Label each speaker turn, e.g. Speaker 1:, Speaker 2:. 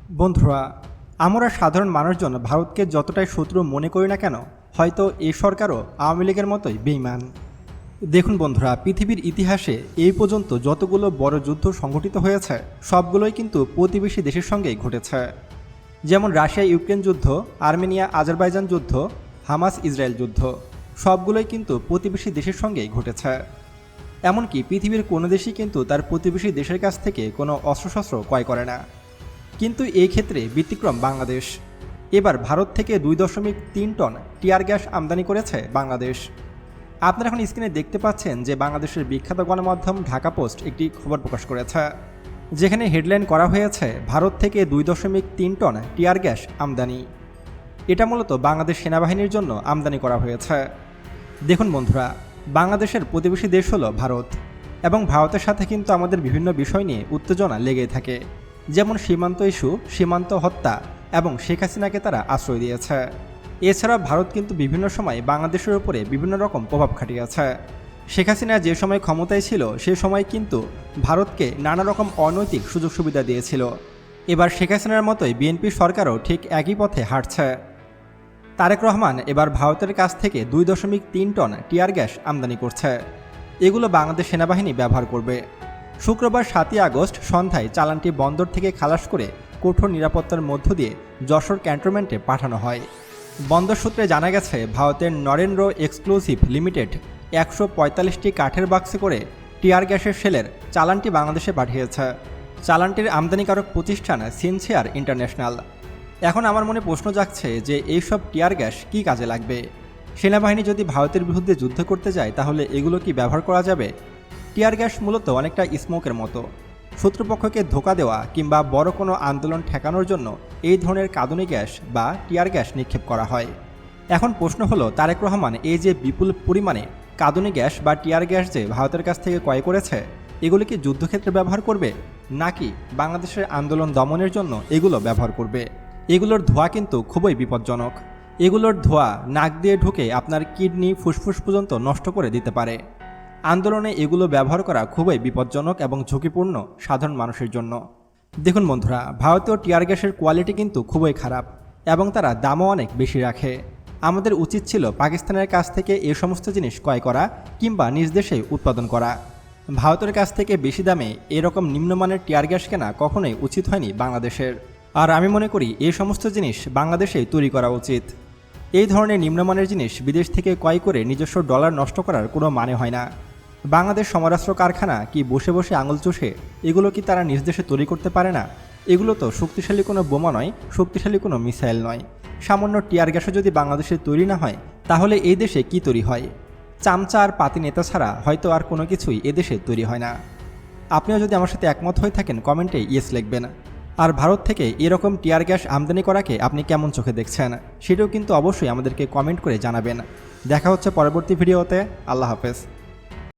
Speaker 1: বন্ধুরা, আমরা সাধারণ মানুষজন ভারতকে যতটাই শত্রু মনে করি না কেন, হয়তো এই সরকারও আওয়ামী লীগের মতোই বেঈমান। দেখুন বন্ধুরা, পৃথিবীর ইতিহাসে এই পর্যন্ত যতগুলো বড় যুদ্ধ সংঘটিত হয়েছে সবগুলোই কিন্তু প্রতিবেশী দেশের সঙ্গেই ঘটেছে। যেমন রাশিয়া ইউক্রেন যুদ্ধ, আর্মেনিয়া আজারবাইজান যুদ্ধ, হামাস ইসরায়েল যুদ্ধ, সবগুলোই কিন্তু প্রতিবেশী দেশের সঙ্গেই ঘটেছে। এমনকি পৃথিবীর কোনো দেশই কিন্তু তার প্রতিবেশী দেশের কাছ থেকে কোনো অস্ত্রশস্ত্র ক্রয় করে না। কিন্তু এই ক্ষেত্রে ব্যতিক্রম বাংলাদেশ। এবার ভারত থেকে 2.3 টন টিয়ার গ্যাস আমদানি করেছে বাংলাদেশ। আপনারা এখন স্ক্রিনে দেখতে পাচ্ছেন যে বাংলাদেশের বিখ্যাত গণমাধ্যম ঢাকা পোস্ট একটি খবর প্রকাশ করেছে, যেখানে হেডলাইন করা হয়েছে ভারত থেকে 2.3 টন টিয়ার গ্যাস আমদানি। এটা মূলত বাংলাদেশ সেনাবাহিনীর জন্য আমদানি করা হয়েছে। দেখুন বন্ধুরা, বাংলাদেশের প্রতিবেশী দেশ হলো ভারত, এবং ভারতের সাথে কিন্তু আমাদের বিভিন্ন বিষয় নিয়ে উত্তেজনা লেগেই থাকে। যেমন সীমান্ত ইস্যু, সীমান্ত হত্যা, এবং শেখ হাসিনাকে তারা আশ্রয় দিয়েছে। এছাড়া ভারত কিন্তু বিভিন্ন সময় বাংলাদেশের উপরে বিভিন্ন রকম প্রভাব খাটিয়েছে। শেখ হাসিনা যে সময় ক্ষমতায় ছিল সে সময় কিন্তু ভারতকে নানা রকম অনৈতিক সুযোগ সুবিধা দিয়েছিল। এবার শেখ হাসিনার মতোই বিএনপি সরকারও ঠিক একই পথে হাঁটছে। তারেক রহমান এবার ভারতের কাছ থেকে 2.3 টন টিয়ার গ্যাস আমদানি করছে। এগুলো বাংলাদেশ সেনাবাহিনী ব্যবহার করবে। শুক্রবার 7ই আগস্ট সন্ধ্যায় চালানটি বন্দর থেকে খালাস করে কঠোর নিরাপত্তার মধ্য দিয়ে যশোর ক্যান্টনমেন্টে পাঠানো হয়। বন্দর সূত্রে জানা গেছে, ভারতের নরেন্দ্র এক্সক্লুসিভ লিমিটেড 145টি কাঠের বাক্সে করে টিয়ার গ্যাসের শেলের চালানটি বাংলাদেশে পাঠিয়েছে। চালানটির আমদানিকারক প্রতিষ্ঠান সিনসিয়ার ইন্টারন্যাশনাল। এখন আমার মনে প্রশ্ন জাগছে যে এইসব টিয়ার গ্যাস কী কাজে লাগবে? সেনাবাহিনী যদি ভারতের বিরুদ্ধে যুদ্ধ করতে যায় তাহলে এগুলো কি ব্যবহার করা যাবে? টিয়ার গ্যাস মূলত অনেকটা স্মোকের মতো। শত্রুপক্ষকে ধোঁকা দেওয়া কিংবা বড় কোনো আন্দোলন ঠেকানোর জন্য এই ধরনের কাঁদুনি গ্যাস বা টিয়ার গ্যাস নিক্ষেপ করা হয়। এখন প্রশ্ন হলো, তারেক রহমান এই যে বিপুল পরিমাণে কাঁদুনি গ্যাস বা টিয়ার গ্যাস যে ভারতের কাছ থেকে ক্রয় করেছে, এগুলো কি যুদ্ধক্ষেত্রে ব্যবহার করবে, নাকি বাংলাদেশের আন্দোলন দমনের জন্য এগুলো ব্যবহার করবে? এগুলোর ধোঁয়া কিন্তু খুবই বিপজ্জনক। এগুলোর ধোঁয়া নাক দিয়ে ঢুকে আপনার কিডনি, ফুসফুস পর্যন্ত নষ্ট করে দিতে পারে। আন্দোলনে এগুলো ব্যবহার করা খুবই বিপজ্জনক এবং ঝুঁকিপূর্ণ সাধারণ মানুষের জন্য। দেখুন বন্ধুরা, ভারতীয় টিয়ার গ্যাসের কোয়ালিটি কিন্তু খুবই খারাপ এবং তারা দামও অনেক বেশি রাখে। আমাদের উচিত ছিল পাকিস্তানের কাছ থেকে এ সমস্ত জিনিস ক্রয় করা কিংবা নিজ দেশে উৎপাদন করা। ভারতের কাছ থেকে বেশি দামে এরকম নিম্নমানের টিয়ার গ্যাস কেনা কখনোই উচিত হয়নি বাংলাদেশের। আর আমি মনে করি এই সমস্ত জিনিস বাংলাদেশেই তৈরি করা উচিত। এই ধরনের নিম্নমানের জিনিস বিদেশ থেকে ক্রয় করে নিজস্ব ডলার নষ্ট করার কোনো মানে হয় না। বাংলাদেশ সমরাস্ত্র কারখানা কি বসে বসে আঙুল চষে এগুলো কি তারা নিজ দেশে তৈরি করতে পারে না? এগুলো তো শক্তিশালী কোনো বোমা নয়, শক্তিশালী কোনো মিসাইল নয়। সামান্য টিয়ার গ্যাসও যদি বাংলাদেশে তৈরি না হয় তাহলে এই দেশে কি তৈরি হয়? চামচা আর পাতি নেতা ছাড়া হয়তো আর কোনো কিছুই এদেশে তৈরি হয় না। আপনিও যদি আমার সাথে একমত হয়ে থাকেন কমেন্টে ইয়েস লিখবেন। আর ভারত থেকে এরকম টিয়ার গ্যাস আমদানি করাকে আপনি কেমন চোখে দেখছেন সেটাও কিন্তু অবশ্যই আমাদেরকে কমেন্ট করে জানাবেন। দেখা হচ্ছে পরবর্তী ভিডিওতে। আল্লাহ হাফেজ।